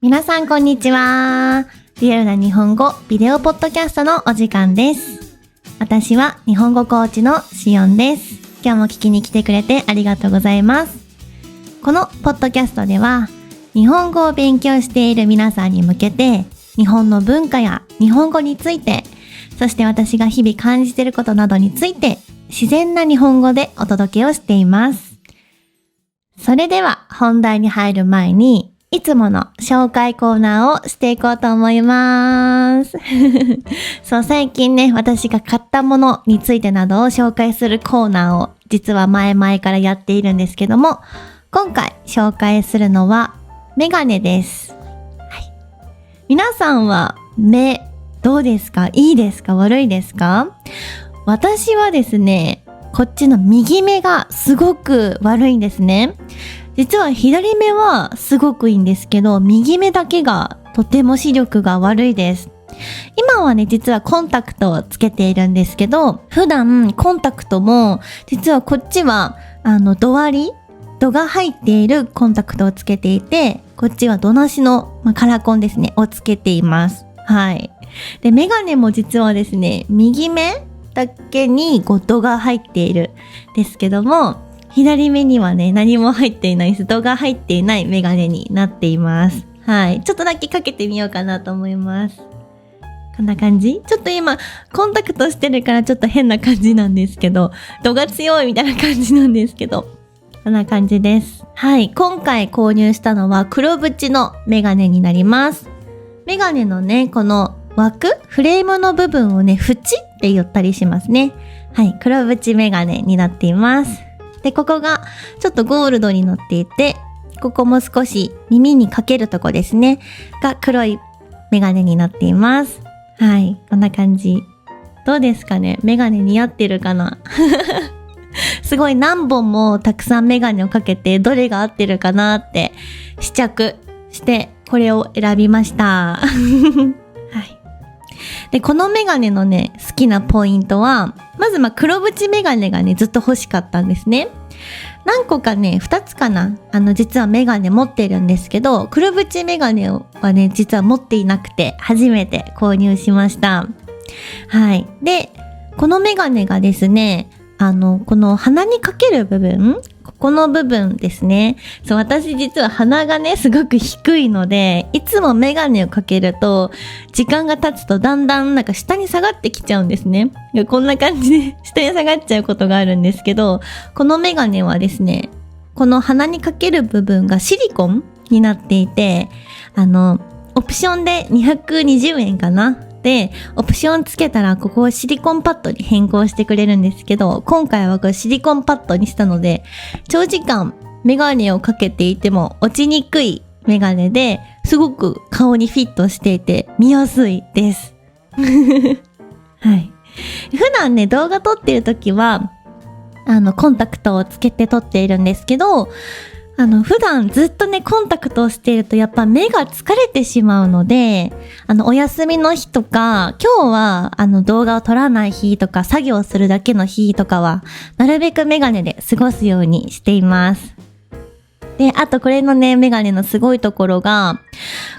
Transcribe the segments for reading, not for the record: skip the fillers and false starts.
皆さんこんにちは。リアルな日本語ビデオポッドキャストのお時間です。私は日本語コーチのしおんです。今日も聞きに来てくれてありがとうございます。このポッドキャストでは日本語を勉強している皆さんに向けて日本の文化や日本語について、そして私が日々感じていることなどについて自然な日本語でお届けをしています。それでは本題に入る前にいつもの紹介コーナーをしていこうと思います。そう、最近ね、私が買ったものについてなどを紹介するコーナーを実は前々からやっているんですけども、今回紹介するのはメガネです。はい。皆さんは目どうですか？いいですか？悪いですか？私はですね、こっちの右目がすごく悪いんですね。実は左目はすごくいいんですけど、右目だけがとても視力が悪いです。今はね、実はコンタクトをつけているんですけど、普段コンタクトも実はこっちは度が入っているコンタクトをつけていて、こっちは度なしの、カラコンですねをつけています。はい。で、メガネも実はですね、右目だけに度が入っているですけども、左目にはね、何も入っていない、度が入っていないメガネになっています。はい。ちょっとだけかけてみようかなと思います。こんな感じ？ちょっと今、コンタクトしてるからちょっと変な感じなんですけど、度が強いみたいな感じなんですけど、こんな感じです。はい。今回購入したのは黒縁のメガネになります。メガネのね、このフレームの部分をね、縁って言ったりしますね。はい。黒縁メガネになっています。で、ここがちょっとゴールドになっていて、ここも少し耳にかけるとこですね。が黒いメガネになっています。はい。こんな感じ。どうですかね？メガネ似合ってるかな？すごい何本もたくさんメガネをかけて、どれが合ってるかなって試着して、これを選びました。はい。で、このメガネのね、好きなポイントは、まず黒縁メガネがね、ずっと欲しかったんですね。何個かね、2つかな、実はメガネ持ってるんですけど、黒縁メガネはね、実は持っていなくて、初めて購入しました。はい。で、このメガネがですね、この鼻にかける部分、ここの部分ですね。そう、私実は鼻がね、すごく低いので、いつもメガネをかけると、時間が経つとだんだん下に下がってきちゃうんですね。こんな感じで下に下がっちゃうことがあるんですけど、このメガネはですね、この鼻にかける部分がシリコンになっていて、オプションで220円かな。で、オプションつけたらここをシリコンパッドに変更してくれるんですけど、今回はこれシリコンパッドにしたので、長時間メガネをかけていても落ちにくいメガネで、すごく顔にフィットしていて見やすいです。はい。普段ね、動画撮ってる時は、コンタクトをつけて撮っているんですけど、普段ずっとね、コンタクトをしているとやっぱ目が疲れてしまうので、お休みの日とか、今日は動画を撮らない日とか、作業するだけの日とかは、なるべくメガネで過ごすようにしています。で、あとこれのね、メガネのすごいところが、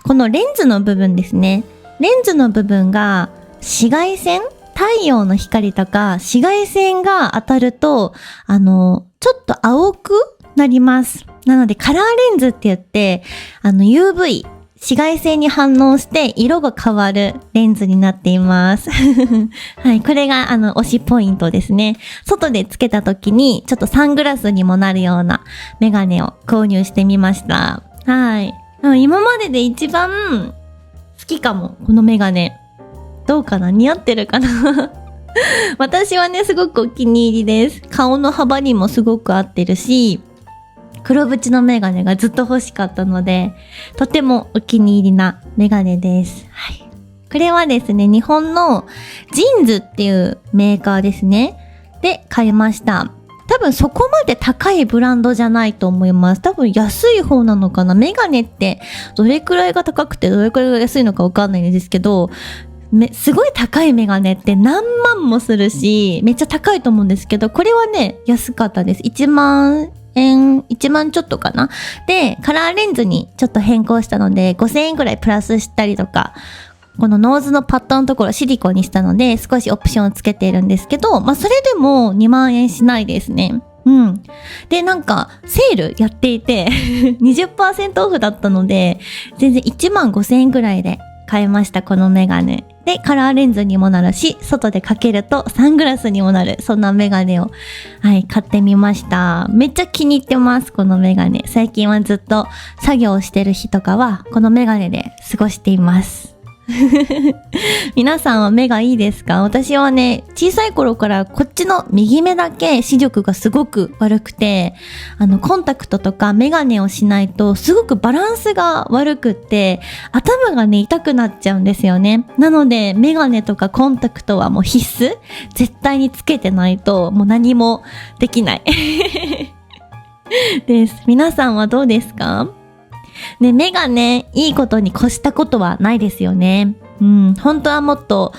このレンズの部分ですね。レンズの部分が紫外線？太陽の光とか紫外線が当たると、ちょっと青くなります。なのでカラーレンズって言って、UV、紫外線に反応して色が変わるレンズになっています。はい、これが推しポイントですね。外でつけた時にちょっとサングラスにもなるようなメガネを購入してみました。はい。今までで一番好きかも、このメガネ。どうかな？似合ってるかな？私はね、すごくお気に入りです。顔の幅にもすごく合ってるし、黒縁のメガネがずっと欲しかったので、とてもお気に入りなメガネです。はい。これはですね、日本のジーンズっていうメーカーですね。で、買いました。多分そこまで高いブランドじゃないと思います。多分安い方なのかな。メガネってどれくらいが高くてどれくらいが安いのかわかんないんですけど、すごい高いメガネって何万もするし、めっちゃ高いと思うんですけど、これはね、安かったです。1万円、1万ちょっとかな。で、カラーレンズにちょっと変更したので、5000円くらいプラスしたりとか、このノーズのパッドのところシリコンにしたので、少しオプションをつけているんですけど、それでも2万円しないですね。で、なんか、セールやっていて、20% オフだったので、全然1万5000円くらいで買いました、このメガネ。で、カラーレンズにもなるし、外でかけるとサングラスにもなる、そんなメガネを、買ってみました。めっちゃ気に入ってます、このメガネ。最近はずっと作業してる日とかは、このメガネで過ごしています。皆さんは目がいいですか？私はね、小さい頃からこっちの右目だけ視力がすごく悪くて、コンタクトとかメガネをしないとすごくバランスが悪くって、頭がね、痛くなっちゃうんですよね。なので、メガネとかコンタクトはもう必須？絶対につけてないともう何もできない。です。皆さんはどうですか？ね、目がね、いいことに越したことはないですよね。本当はもっと、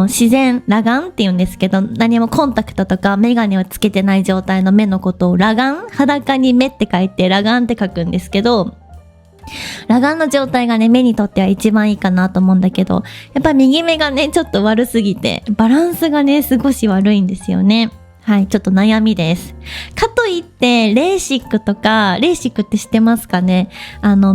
自然、裸眼って言うんですけど、何もコンタクトとかメガネをつけてない状態の目のことを裸眼？裸に目って書いて裸眼って書くんですけど、裸眼の状態がね、目にとっては一番いいかなと思うんだけど、やっぱ右目がね、ちょっと悪すぎて、バランスがね、少し悪いんですよね。はい、ちょっと悩みです。かといって、レーシックとか、レーシックって知ってますかね？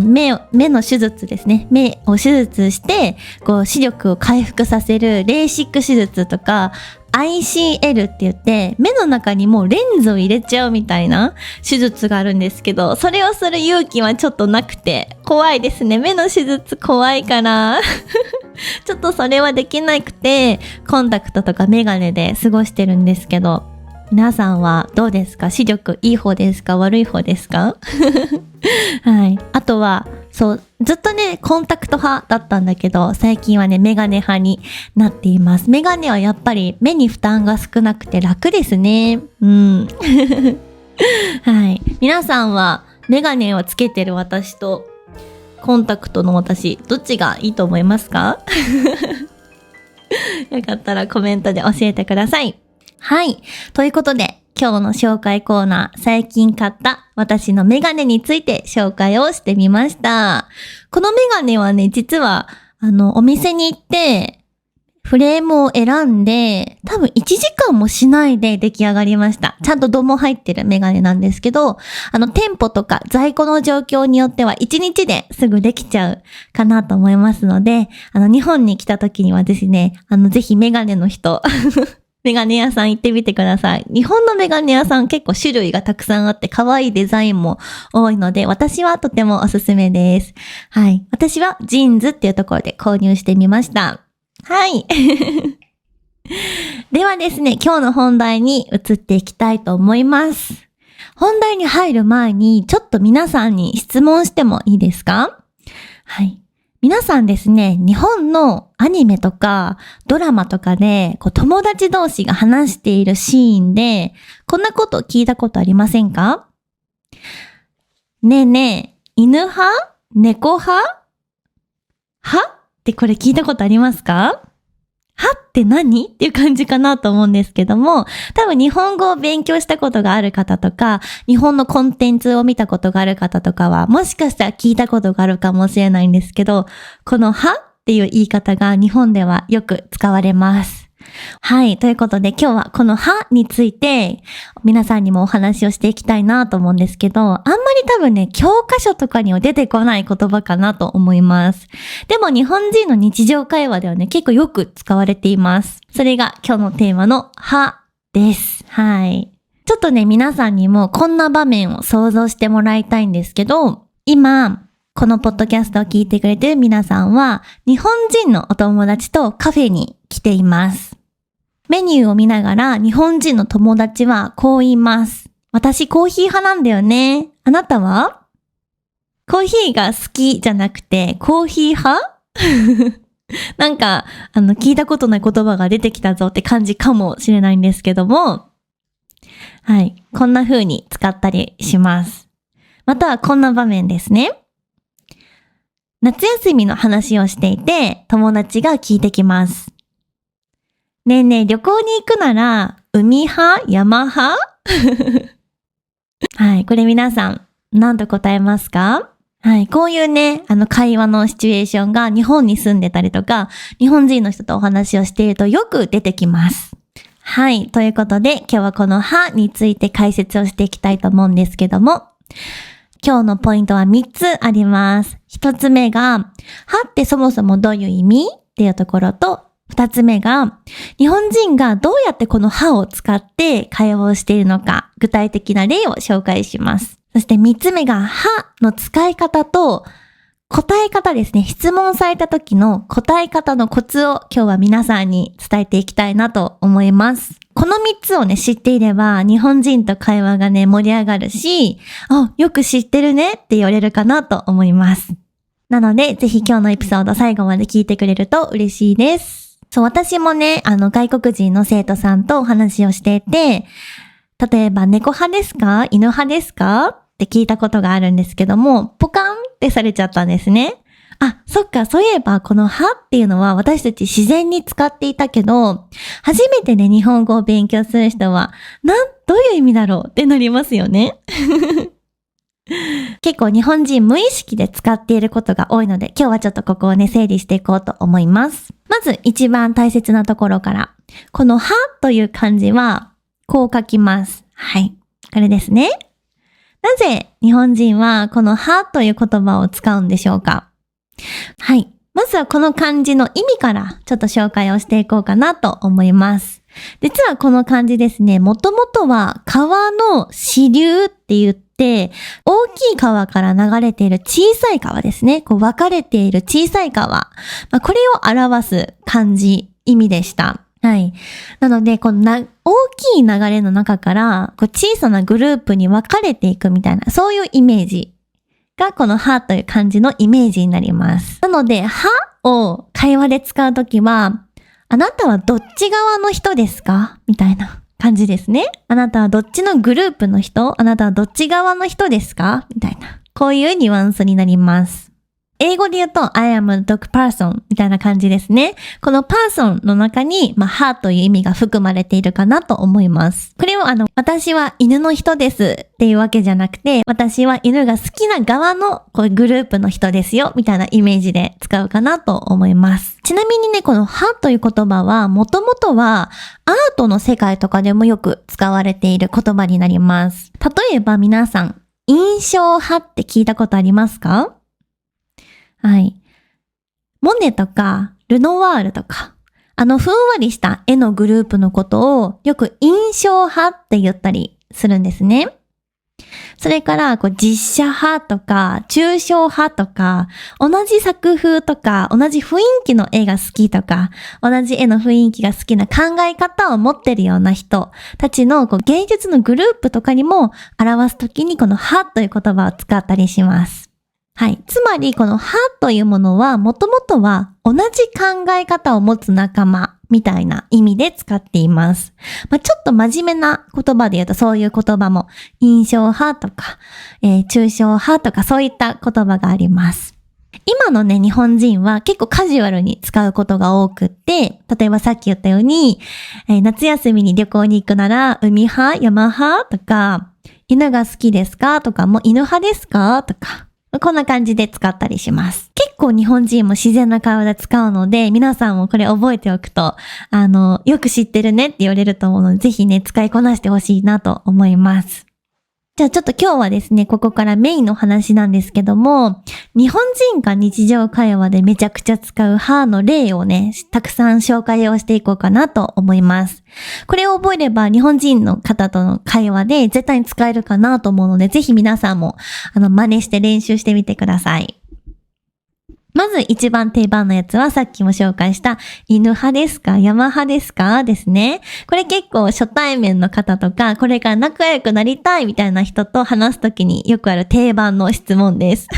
目の手術ですね。目を手術して、視力を回復させるレーシック手術とか、ICL って言って、目の中にもうレンズを入れちゃうみたいな手術があるんですけど、それをする勇気はちょっとなくて、怖いですね。目の手術怖いから。ちょっとそれはできなくて、コンタクトとかメガネで過ごしてるんですけど、皆さんはどうですか？視力いい方ですか？悪い方ですか？はい。あとは、そう、ずっとね、コンタクト派だったんだけど、最近はね、メガネ派になっています。メガネはやっぱり目に負担が少なくて楽ですね。はい。皆さんはメガネをつけてる私とコンタクトの私、どっちがいいと思いますか？よかったらコメントで教えてください。はい。ということで、今日の紹介コーナー、最近買った私のメガネについて紹介をしてみました。このメガネはね、実は、お店に行って、フレームを選んで、多分1時間もしないで出来上がりました。ちゃんと度も入ってるメガネなんですけど、店舗とか在庫の状況によっては1日ですぐできちゃうかなと思いますので、日本に来た時にはですね、ぜひメガネの人、メガネ屋さん行ってみてください。日本のメガネ屋さん結構種類がたくさんあって可愛いデザインも多いので、私はとてもおすすめです。はい。私はジーンズっていうところで購入してみました。はい。ではですね、今日の本題に移っていきたいと思います。本題に入る前に、ちょっと皆さんに質問してもいいですか？はい。皆さんですね、日本のアニメとかドラマとかで友達同士が話しているシーンでこんなこと聞いたことありませんか？ねえねえ、犬派？猫派？は？ってこれ聞いたことありますか？はって何？っていう感じかなと思うんですけども、多分日本語を勉強したことがある方とか、日本のコンテンツを見たことがある方とかは、もしかしたら聞いたことがあるかもしれないんですけど、このはっていう言い方が日本ではよく使われます。はい。ということで今日はこのはについて皆さんにもお話をしていきたいなと思うんですけど、あんまり多分ね、教科書とかには出てこない言葉かなと思います。でも日本人の日常会話ではね、結構よく使われています。それが今日のテーマのはです。はい。ちょっとね、皆さんにもこんな場面を想像してもらいたいんですけど、今、このポッドキャストを聞いてくれてる皆さんは、日本人のお友達とカフェに来ています。メニューを見ながら日本人の友達はこう言います。私コーヒー派なんだよね。あなたは？コーヒーが好きじゃなくてコーヒー派？なんか、聞いたことない言葉が出てきたぞって感じかもしれないんですけども、はい。こんな風に使ったりします。またはこんな場面ですね。夏休みの話をしていて、友達が聞いてきます。ねえねえ、旅行に行くなら、海派？山派？はい、これ皆さん、何と答えますか？はい、こういうね、会話のシチュエーションが日本に住んでたりとか、日本人の人とお話をしているとよく出てきます。はい、ということで今日はこのはについて解説をしていきたいと思うんですけども、今日のポイントは3つあります。1つ目が、はってそもそもどういう意味っていうところと、2つ目が、日本人がどうやってこのはを使って会話をしているのか、具体的な例を紹介します。そして3つ目が、はの使い方と、答え方ですね。質問された時の答え方のコツを今日は皆さんに伝えていきたいなと思います。この3つをね、知っていれば日本人と会話がね、盛り上がるし、よく知ってるねって言われるかなと思います。なので、ぜひ今日のエピソード最後まで聞いてくれると嬉しいです。そう、私もね、外国人の生徒さんとお話をしていて、例えば猫派ですか？犬派ですか？って聞いたことがあるんですけども、ポカンってされちゃったんですね。そっか、そういえばこのはっていうのは私たち自然に使っていたけど、初めてね、日本語を勉強する人は、どういう意味だろうってなりますよね。結構日本人無意識で使っていることが多いので、今日はちょっとここをね、整理していこうと思います。まず一番大切なところから、このはという漢字は、こう書きます。はい。これですね。なぜ日本人はこのはという言葉を使うんでしょうか？はい。まずはこの漢字の意味からちょっと紹介をしていこうかなと思います。実はこの漢字ですね、もともとは川の支流って言って、大きい川から流れている小さい川ですね。こう分かれている小さい川。これを表す漢字、意味でした。はい。なので、大きい流れの中から、小さなグループに分かれていくみたいな、そういうイメージが、このはという漢字のイメージになります。なので、はを会話で使うときは、あなたはどっち側の人ですか？みたいな感じですね。あなたはどっちのグループの人？あなたはどっち側の人ですか？みたいな。こういうニュアンスになります。英語で言うと I am a dog person みたいな感じですね。この person の中に、はという意味が含まれているかなと思います。これを私は犬の人ですっていうわけじゃなくて、私は犬が好きな側のグループの人ですよみたいなイメージで使うかなと思います。ちなみにね、このはという言葉はもともとはアートの世界とかでもよく使われている言葉になります。例えば皆さん、印象派って聞いたことありますか？はい。モネとか、ルノワールとか、ふんわりした絵のグループのことをよく印象派って言ったりするんですね。それから、実写派とか、抽象派とか、同じ作風とか、同じ雰囲気の絵が好きとか、同じ絵の雰囲気が好きな考え方を持ってるような人たちの芸術のグループとかにも表すときにこの派という言葉を使ったりします。はい。つまり、このはというものは、もともとは同じ考え方を持つ仲間みたいな意味で使っています。ちょっと真面目な言葉で言うとそういう言葉も、印象派とか、抽象派とかそういった言葉があります。今のね、日本人は結構カジュアルに使うことが多くって、例えばさっき言ったように、夏休みに旅行に行くなら、海派、山派とか、犬が好きですかとか、もう犬派ですかとか、こんな感じで使ったりします。結構日本人も自然な会話で使うので、皆さんもこれ覚えておくと、よく知ってるねって言われると思うので、ぜひね、使いこなしてほしいなと思います。じゃあちょっと今日はですね、ここからメインの話なんですけども、日本人が日常会話でめちゃくちゃ使うはの例をね、たくさん紹介をしていこうかなと思います。これを覚えれば日本人の方との会話で絶対に使えるかなと思うので、ぜひ皆さんも真似して練習してみてください。まず一番定番のやつはさっきも紹介した犬派ですか山派ですかですね。これ結構初対面の方とかこれから仲良くなりたいみたいな人と話すときによくある定番の質問です。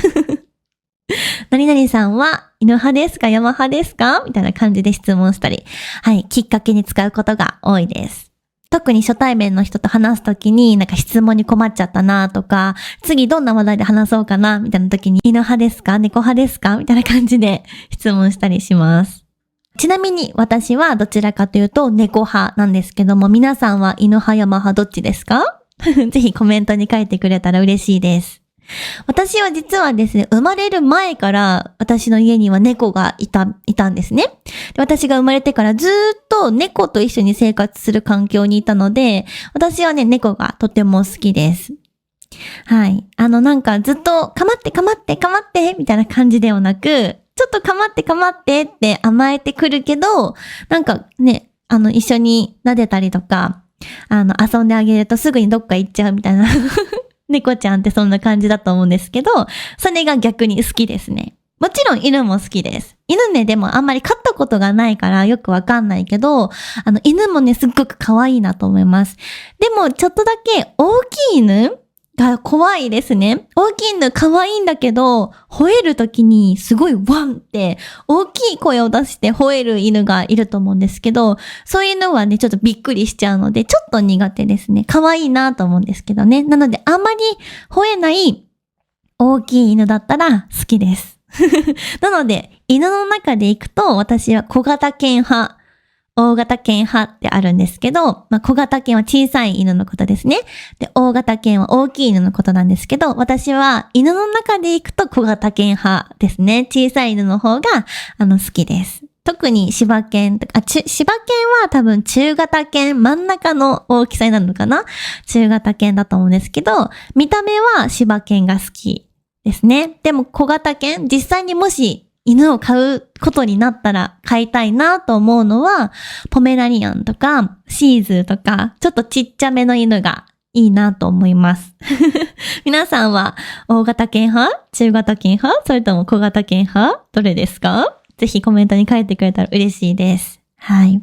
何々さんは犬派ですか山派ですかみたいな感じで質問したり、はい、きっかけに使うことが多いです。特に初対面の人と話すときに質問に困っちゃったなとか、次どんな話題で話そうかなみたいなときに犬派ですか猫派ですかみたいな感じで質問したりします。ちなみに私はどちらかというと猫派なんですけども、皆さんは犬派山派どっちですか？ぜひコメントに書いてくれたら嬉しいです。私は実はですね、生まれる前から私の家には猫がいたんですね。で、私が生まれてからずーっと猫と一緒に生活する環境にいたので、私はね、猫がとても好きです。はい。なんかずっとかまってみたいな感じではなく、ちょっとかまってって甘えてくるけど、なんかね、一緒に撫でたりとか、遊んであげるとすぐにどっか行っちゃうみたいな。猫ちゃんってそんな感じだと思うんですけど、それが逆に好きですね。もちろん犬も好きです。犬ね、でもあんまり飼ったことがないからよくわかんないけど、犬もね、すっごく可愛いなと思います。でも、ちょっとだけ大きい犬が怖いですね。大きい犬可愛いんだけど、吠えるときにすごいワンって大きい声を出して吠える犬がいると思うんですけど、そういうのはね、ちょっとびっくりしちゃうので、ちょっと苦手ですね。可愛いなと思うんですけどね。なので、あんまり吠えない大きい犬だったら好きです。なので、犬の中で行くと、私は小型犬派、大型犬派ってあるんですけど、小型犬は小さい犬のことですね。で、大型犬は大きい犬のことなんですけど、私は犬の中で行くと小型犬派ですね。小さい犬の方が、好きです。特に柴犬とか、柴犬は多分中型犬、真ん中の大きさになるのかな？中型犬だと思うんですけど、見た目は柴犬が好きですね。でも小型犬、実際にもし犬を飼うことになったら飼いたいなと思うのは、ポメラニアンとかシーズーとか、ちょっとちっちゃめの犬がいいなと思います。皆さんは大型犬派？中型犬派？それとも小型犬派？どれですか？ぜひコメントに書いてくれたら嬉しいです。はい。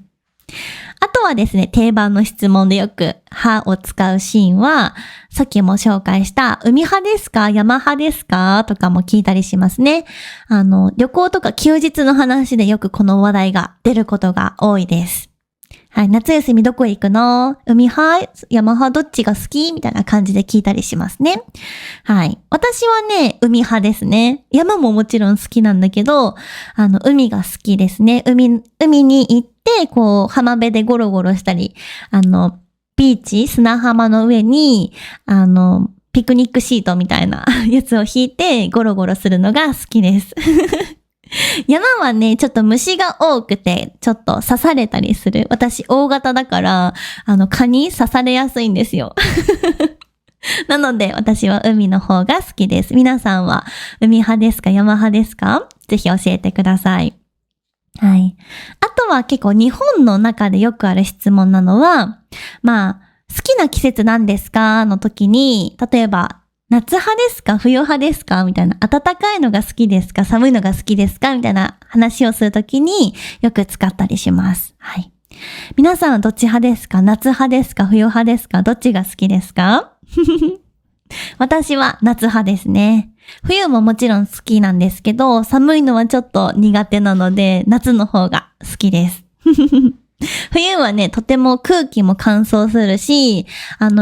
あとはですね、定番の質問でよく歯を使うシーンは、さっきも紹介した海派ですか？山派ですか？とかも聞いたりしますね。旅行とか休日の話でよくこの話題が出ることが多いです。はい、夏休みどこへ行くの？海派？山派？どっちが好き？みたいな感じで聞いたりしますね。はい。私はね、海派ですね。山ももちろん好きなんだけど、海が好きですね。海に行って、こう、浜辺でゴロゴロしたり、ビーチ、砂浜の上に、ピクニックシートみたいなやつを引いてゴロゴロするのが好きです。山はね、ちょっと虫が多くて、ちょっと刺されたりする。私、大型だから、蚊に刺されやすいんですよ。なので、私は海の方が好きです。皆さんは海派ですか？山派ですか？ぜひ教えてください。はい。あとは結構日本の中でよくある質問なのは、好きな季節なんですか？の時に、例えば、夏派ですか？冬派ですか？みたいな。暖かいのが好きですか？寒いのが好きですか？みたいな話をするときによく使ったりします。はい。皆さんはどっち派ですか？夏派ですか？冬派ですか？どっちが好きですか？私は夏派ですね。冬ももちろん好きなんですけど、寒いのはちょっと苦手なので、夏の方が好きです。冬はね、とても空気も乾燥するし、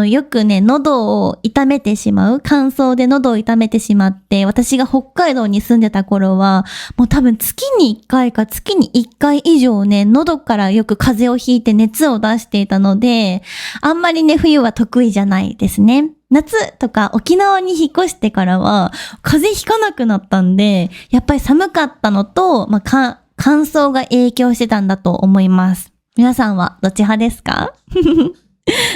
よくね、喉を痛めてしまう、乾燥で喉を痛めてしまって、私が北海道に住んでた頃は、もう多分月に1回か月に1回以上ね、喉からよく風邪をひいて熱を出していたので、あんまりね、冬は得意じゃないですね。夏とか沖縄に引っ越してからは、風邪ひかなくなったんで、やっぱり寒かったのと、乾燥が影響してたんだと思います。皆さんはどっち派ですか？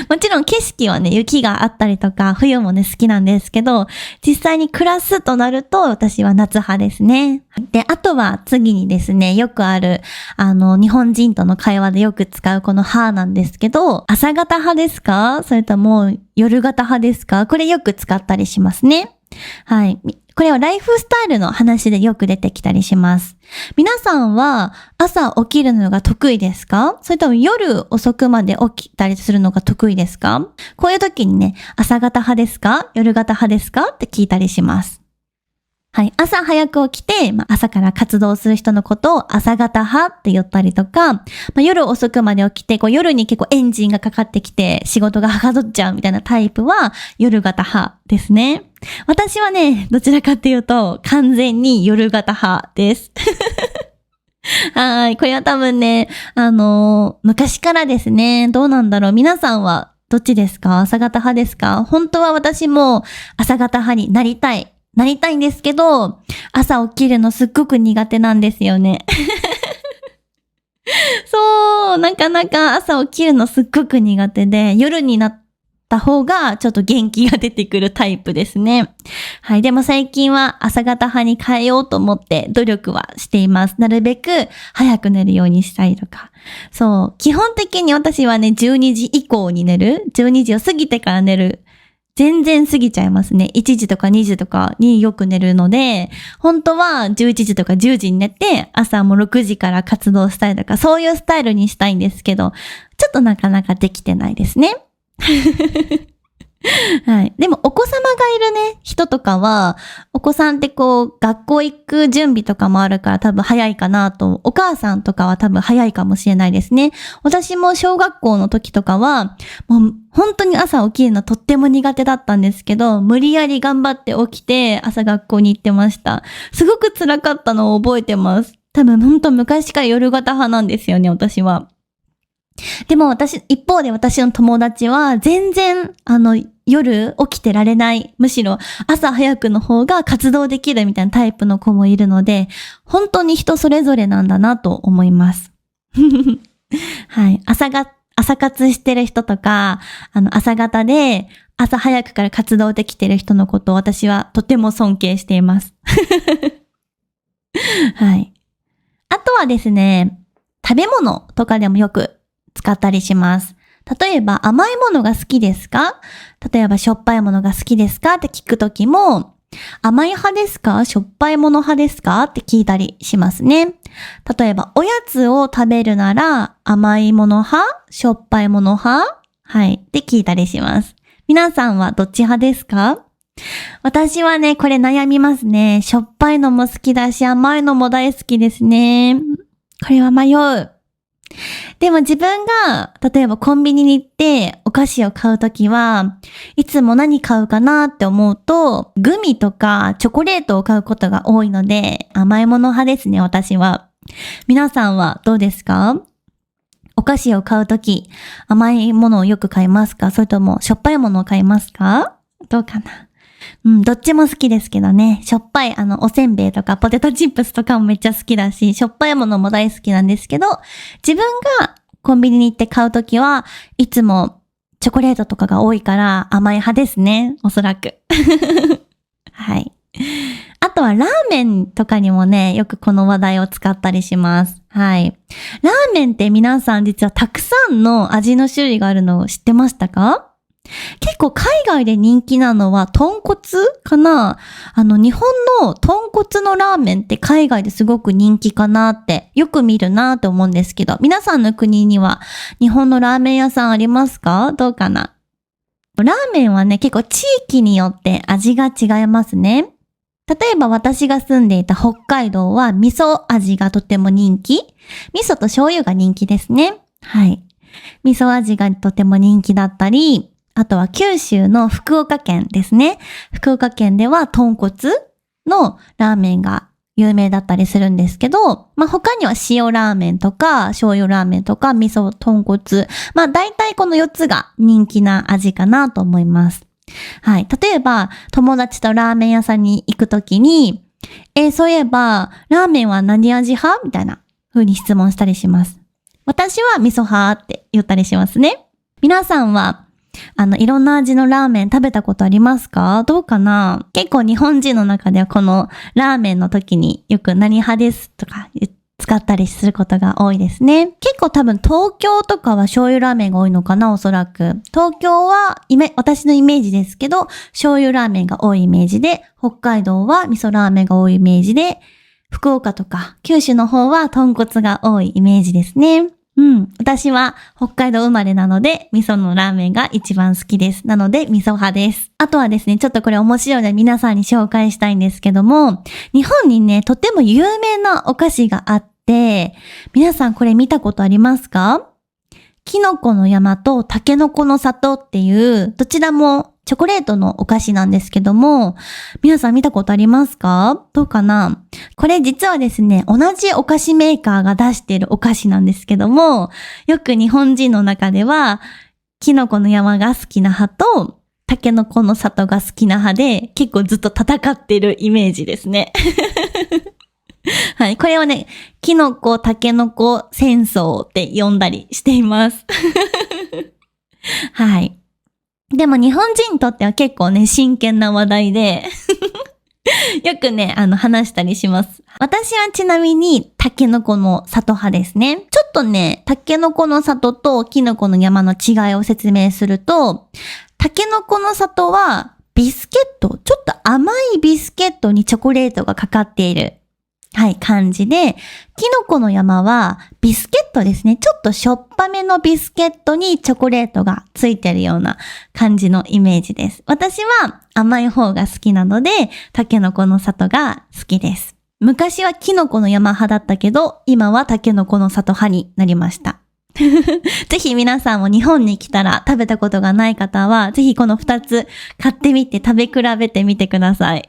もちろん景色はね、雪があったりとか、冬もね、好きなんですけど、実際に暮らすとなると、私は夏派ですね。で、あとは次にですね、よくある、日本人との会話でよく使うこの派なんですけど、朝型派ですか？それとも夜型派ですか？これよく使ったりしますね。はい。これはライフスタイルの話でよく出てきたりします。皆さんは朝起きるのが得意ですか？それとも夜遅くまで起きたりするのが得意ですか？こういう時にね、朝型派ですか？夜型派ですか？って聞いたりします。はい。朝早く起きて、朝から活動する人のことを朝型派って言ったりとか、夜遅くまで起きて、夜に結構エンジンがかかってきて仕事がはかどっちゃうみたいなタイプは夜型派ですね。私はね、どちらかっていうと完全に夜型派です。はい。これは多分ね、昔からですね、どうなんだろう。皆さんはどっちですか？朝型派ですか？本当は私も朝型派になりたいんですけど、朝起きるのすっごく苦手なんですよね。そう、なかなか朝起きるのすっごく苦手で、夜になった方がちょっと元気が出てくるタイプですね。はい。でも最近は朝型派に変えようと思って努力はしています。なるべく早く寝るようにしたりとか。そう。基本的に私はね、12時以降に寝る。12時を過ぎてから寝る。全然過ぎちゃいますね。1時とか2時とかによく寝るので、本当は11時とか10時に寝て、朝も6時から活動したりとか、そういうスタイルにしたいんですけど、ちょっとなかなかできてないですね。はい。でもお子様がいるね、人とかは、お子さんってこう、学校行く準備とかもあるから多分早いかなと、お母さんとかは多分早いかもしれないですね。私も小学校の時とかは、もう本当に朝起きるのとっても苦手だったんですけど、無理やり頑張って起きて朝学校に行ってました。すごく辛かったのを覚えてます。多分本当昔から夜型派なんですよね、私は。でも一方で私の友達は全然、夜起きてられない。むしろ朝早くの方が活動できるみたいなタイプの子もいるので、本当に人それぞれなんだなと思います。はい。朝活してる人とか、朝方で朝早くから活動できてる人のことを私はとても尊敬しています。はい。あとはですね、食べ物とかでもよく使ったりします。例えば甘いものが好きですか？例えばしょっぱいものが好きですかって聞くときも、甘い派ですか？しょっぱいもの派ですかって聞いたりしますね。例えばおやつを食べるなら甘いもの派？しょっぱいもの派？はい。って聞いたりします。皆さんはどっち派ですか？私はね、これ悩みますね。しょっぱいのも好きだし甘いのも大好きですね。これは迷う。でも自分が、例えばコンビニに行ってお菓子を買うときは、いつも何買うかなって思うと、グミとかチョコレートを買うことが多いので、甘いもの派ですね、私は。皆さんはどうですか？お菓子を買うとき、甘いものをよく買いますか？それともしょっぱいものを買いますか？どうかな？どっちも好きですけどね。しょっぱい、おせんべいとかポテトチップスとかもめっちゃ好きだし、しょっぱいものも大好きなんですけど、自分がコンビニに行って買うときはいつもチョコレートとかが多いから甘い派ですね。おそらく。はい。あとはラーメンとかにもね、よくこの話題を使ったりします。はい。ラーメンって皆さん実はたくさんの味の種類があるのを知ってましたか？結構海外で人気なのは豚骨かな？日本の豚骨のラーメンって海外ですごく人気かなってよく見るなって思うんですけど、皆さんの国には日本のラーメン屋さんありますか？どうかな？ラーメンはね、結構地域によって味が違いますね。例えば私が住んでいた北海道は味噌味がとても人気。味噌と醤油が人気ですね。はい。味噌味がとても人気だったり、あとは九州の福岡県ですね。福岡県では豚骨のラーメンが有名だったりするんですけど、他には塩ラーメンとか醤油ラーメンとか味噌豚骨。大体この4つが人気な味かなと思います。はい。例えば友達とラーメン屋さんに行くときに、そういえばラーメンは何味派？みたいな風に質問したりします。私は味噌派って言ったりしますね。皆さんはいろんな味のラーメン食べたことありますか？どうかな？結構日本人の中ではこのラーメンの時によく何派ですとか使ったりすることが多いですね。結構多分東京とかは醤油ラーメンが多いのかな？おそらく。東京は私のイメージですけど、醤油ラーメンが多いイメージで、北海道は味噌ラーメンが多いイメージで、福岡とか九州の方は豚骨が多いイメージですね。私は北海道生まれなので、味噌のラーメンが一番好きです。なので、味噌派です。あとはですね、ちょっとこれ面白いので皆さんに紹介したいんですけども、日本にね、とても有名なお菓子があって、皆さんこれ見たことありますか？きのこの山とたけのこの里っていう、どちらもチョコレートのお菓子なんですけども、皆さん見たことありますか？どうかな？これ実はですね、同じお菓子メーカーが出しているお菓子なんですけども、よく日本人の中では、キノコの山が好きな派と、タケノコの里が好きな派で、結構ずっと戦ってるイメージですね。はい。これをね、キノコ、タケノコ戦争って呼んだりしています。はい。でも日本人にとっては結構ね、真剣な話題で、よくね、話したりします。私はちなみに、タケノコの里派ですね。ちょっとね、タケノコの里とキノコの山の違いを説明すると、タケノコの里は、ビスケット、ちょっと甘いビスケットにチョコレートがかかっている。はい、感じで、キノコの山はビスケットですね。ちょっとしょっぱめのビスケットにチョコレートがついてるような感じのイメージです。私は甘い方が好きなので、タケノコの里が好きです。昔はキノコの山派だったけど、今はタケノコの里派になりました。ぜひ皆さんも日本に来たら食べたことがない方は、ぜひこの2つ買ってみて食べ比べてみてください。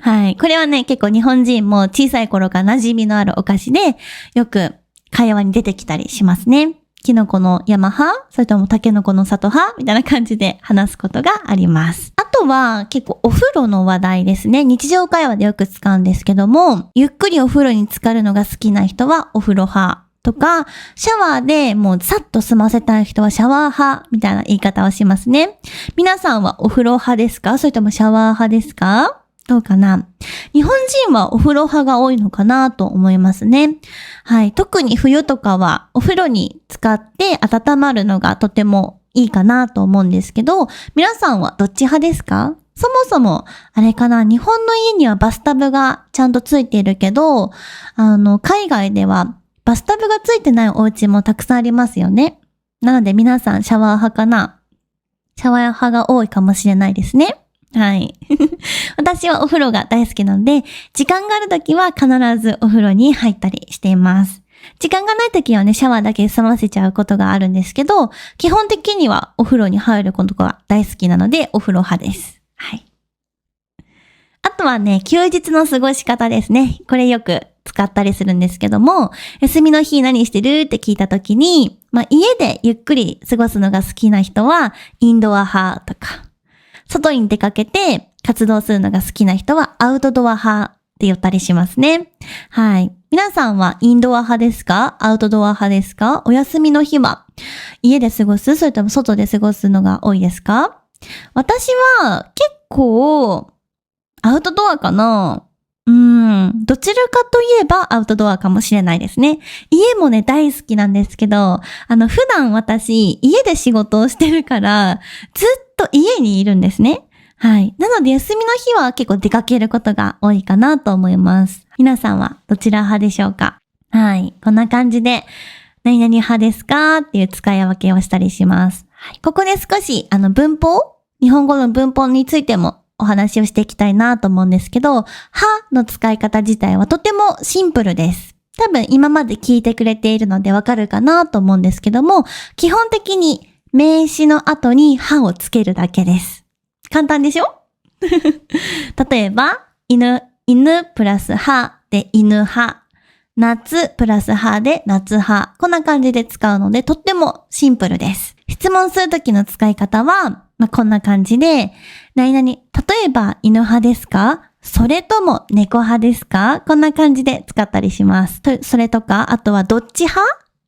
はい。これはね、結構日本人も小さい頃から馴染みのあるお菓子で、よく会話に出てきたりしますね。キノコの山派、それともタケノコの里派みたいな感じで話すことがあります。あとは結構お風呂の話題ですね。日常会話でよく使うんですけども、ゆっくりお風呂に浸かるのが好きな人はお風呂派。とか、シャワーでもうさっと済ませたい人はシャワー派みたいな言い方をしますね。皆さんはお風呂派ですか？それともシャワー派ですか？どうかな？日本人はお風呂派が多いのかなと思いますね。はい。特に冬とかはお風呂に浸かって温まるのがとてもいいかなと思うんですけど、皆さんはどっち派ですか？そもそも、あれかな、日本の家にはバスタブがちゃんとついているけど、海外ではバスタブがついてないお家もたくさんありますよね。なので皆さんシャワー派かな？シャワー派が多いかもしれないですね。はい。私はお風呂が大好きなので、時間があるときは必ずお風呂に入ったりしています。時間がないときはね、シャワーだけ済ませちゃうことがあるんですけど、基本的にはお風呂に入ることが大好きなので、お風呂派です。はい。あとはね、休日の過ごし方ですね。これよく使ったりするんですけども、休みの日何してるって聞いたときに、家でゆっくり過ごすのが好きな人は、インドア派とか、外に出かけて活動するのが好きな人はアウトドア派って言ったりしますね。はい。皆さんはインドア派ですか？アウトドア派ですか？お休みの日は家で過ごす？それとも外で過ごすのが多いですか？私は結構アウトドアかな？どちらかといえばアウトドアかもしれないですね。家もね、大好きなんですけど、普段私、家で仕事をしてるから、ずっと家にいるんですね。はい。なので、休みの日は結構出かけることが多いかなと思います。皆さんはどちら派でしょうか？はい。こんな感じで、何々派ですかっていう使い分けをしたりします。はい。ここで少し、文法？日本語の文法についてもお話をしていきたいなと思うんですけど、はの使い方自体はとてもシンプルです。多分今まで聞いてくれているのでわかるかなと思うんですけども、基本的に名詞の後にはをつけるだけです。簡単でしょ？例えば、犬プラスはで犬派。夏プラスはで夏派。こんな感じで使うのでとってもシンプルです。質問するときの使い方は、こんな感じで、何々、例えば犬派ですか？それとも猫派ですか？こんな感じで使ったりします。それとか、あとはどっち派？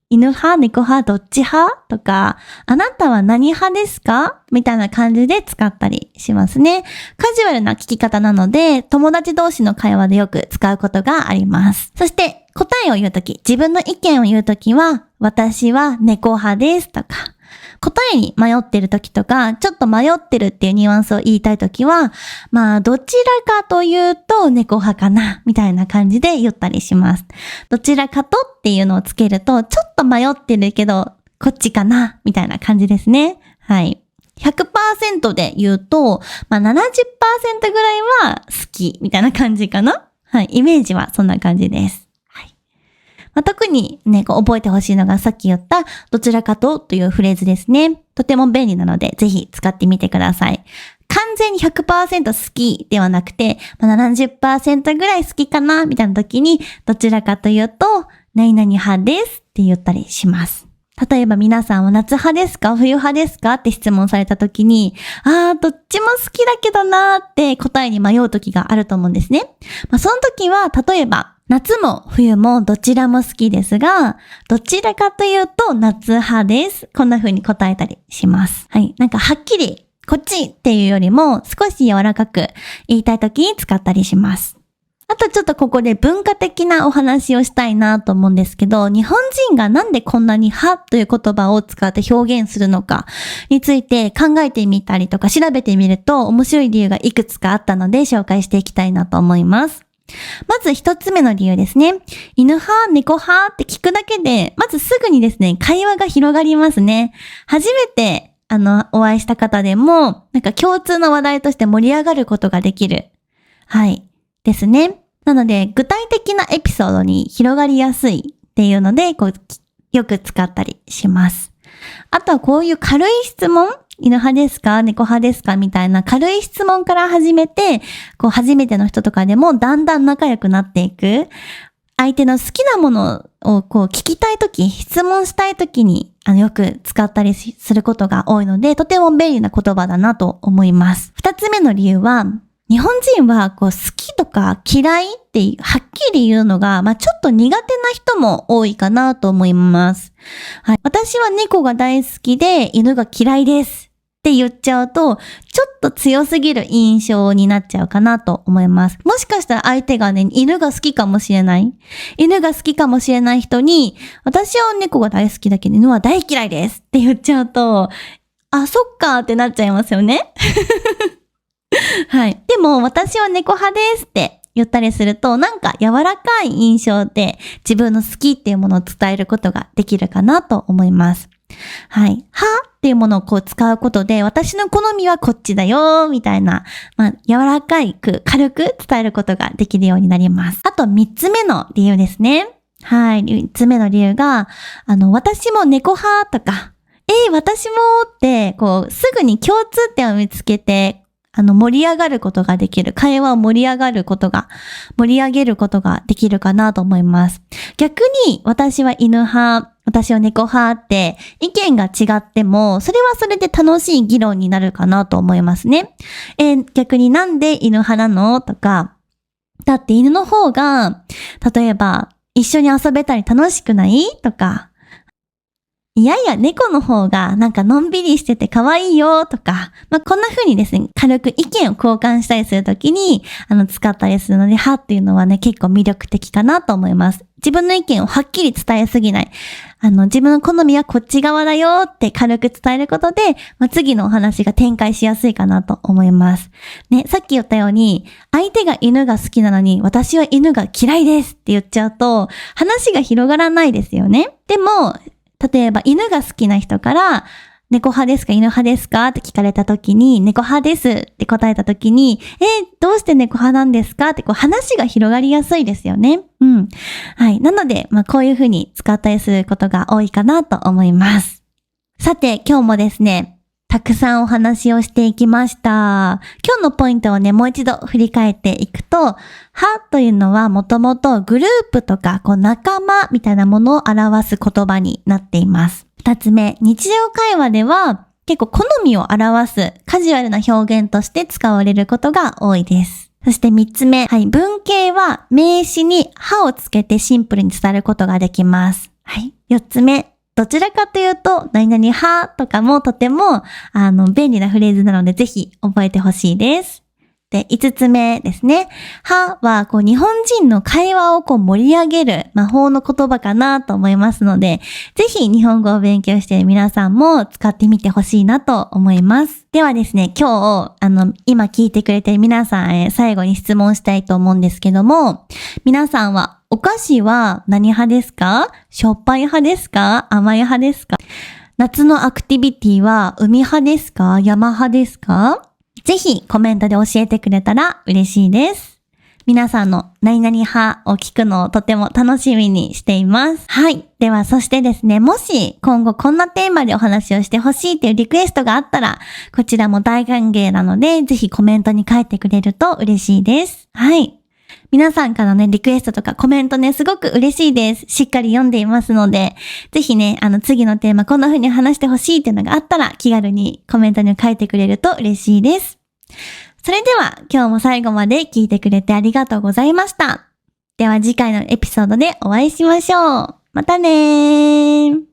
犬派、猫派、どっち派とか、あなたは何派ですかみたいな感じで使ったりしますね。カジュアルな聞き方なので、友達同士の会話でよく使うことがあります。そして、答えを言うとき、自分の意見を言うときは、私は猫派ですとか、答えに迷ってるときとか、ちょっと迷ってるっていうニュアンスを言いたいときは、どちらかというと猫派かな、みたいな感じで言ったりします。どちらかとっていうのをつけると、ちょっと迷ってるけど、こっちかな、みたいな感じですね。はい。100% で言うと、70% ぐらいは好き、みたいな感じかな。はい。イメージはそんな感じです。特にね、覚えてほしいのがさっき言ったどちらかというフレーズですね。とても便利なのでぜひ使ってみてください。完全に 100% 好きではなくて、70% ぐらい好きかなみたいな時にどちらかというと何々派ですって言ったりします。例えば皆さんは夏派ですか冬派ですかって質問された時に、どっちも好きだけどなーって答えに迷う時があると思うんですね。その時は、例えば、夏も冬もどちらも好きですが、どちらかというと夏派です。こんな風に答えたりします。はい。なんかはっきりこっちっていうよりも少し柔らかく言いたい時に使ったりします。あとちょっとここで文化的なお話をしたいなと思うんですけど、日本人がなんでこんなに派という言葉を使って表現するのかについて考えてみたりとか調べてみると面白い理由がいくつかあったので紹介していきたいなと思います。まず一つ目の理由ですね。犬派、猫派って聞くだけで、まずすぐにですね、会話が広がりますね。初めて、お会いした方でも、なんか共通の話題として盛り上がることができる。はい。ですね。なので、具体的なエピソードに広がりやすいっていうので、よく使ったりします。あとはこういう軽い質問、犬派ですか猫派ですかみたいな軽い質問から始めて、初めての人とかでもだんだん仲良くなっていく。相手の好きなものを聞きたいとき、質問したいときによく使ったりすることが多いので、とても便利な言葉だなと思います。二つ目の理由は、日本人は好きとか嫌いってはっきり言うのが、ちょっと苦手な人も多いかなと思います。はい。私は猫が大好きで犬が嫌いですって言っちゃうと、ちょっと強すぎる印象になっちゃうかなと思います。もしかしたら相手がね、犬が好きかもしれない。犬が好きかもしれない人に、私は猫が大好きだけど犬は大嫌いですって言っちゃうと、そっかってなっちゃいますよね。はい。でも、私は猫派ですって言ったりすると、なんか柔らかい印象で自分の好きっていうものを伝えることができるかなと思います。はい。派っていうものを使うことで、私の好みはこっちだよ、みたいな、柔らかく、軽く伝えることができるようになります。あと、三つ目の理由ですね。はい。三つ目の理由が、私も猫派とか、私もって、すぐに共通点を見つけて、盛り上がることができる。会話を盛り上げることができるかなと思います。逆に、私は犬派、私は猫派って意見が違っても、それはそれで楽しい議論になるかなと思いますね。逆になんで犬派なのとか、だって犬の方が、例えば、一緒に遊べたり楽しくないとか、いやいや、猫の方がなんかのんびりしてて可愛いよとか、こんな風にですね、軽く意見を交換したりするときに、使ったりするので、派っていうのはね、結構魅力的かなと思います。自分の意見をはっきり伝えすぎない。自分の好みはこっち側だよって軽く伝えることで、次のお話が展開しやすいかなと思います。ね、さっき言ったように、相手が犬が好きなのに、私は犬が嫌いですって言っちゃうと、話が広がらないですよね。でも、例えば犬が好きな人から猫派ですか犬派ですかって聞かれた時に猫派ですって答えた時にどうして猫派なんですかって話が広がりやすいですよね。うん。はい。なのでこういう風に使ったりすることが多いかなと思います。さて今日もですねたくさんお話をしていきました。今日のポイントをね、もう一度振り返っていくと、派というのはもともとグループとか仲間みたいなものを表す言葉になっています。二つ目、日常会話では結構好みを表すカジュアルな表現として使われることが多いです。そして三つ目、はい、文型は名詞に派をつけてシンプルに伝えることができます。はい。四つ目、どちらかというと、何々派とかもとても、便利なフレーズなので、ぜひ覚えてほしいです。で、5つ目ですね。派は、日本人の会話を盛り上げる魔法の言葉かなと思いますので、ぜひ日本語を勉強している皆さんも使ってみてほしいなと思います。ではですね、今日、今聞いてくれている皆さんへ最後に質問したいと思うんですけども、皆さんはお菓子は何派ですか？しょっぱい派ですか？甘い派ですか？夏のアクティビティは海派ですか？山派ですか？ぜひコメントで教えてくれたら嬉しいです。皆さんの何々派を聞くのをとても楽しみにしています。はい。では、そしてですね、もし今後こんなテーマでお話をしてほしいというリクエストがあったら、こちらも大歓迎なので、ぜひコメントに書いてくれると嬉しいです。はい。皆さんからのね、リクエストとかコメントね、すごく嬉しいです。しっかり読んでいますので、ぜひね、次のテーマこんな風に話してほしいっていうのがあったら、気軽にコメントに書いてくれると嬉しいです。それでは、今日も最後まで聞いてくれてありがとうございました。では次回のエピソードでお会いしましょう。またねー。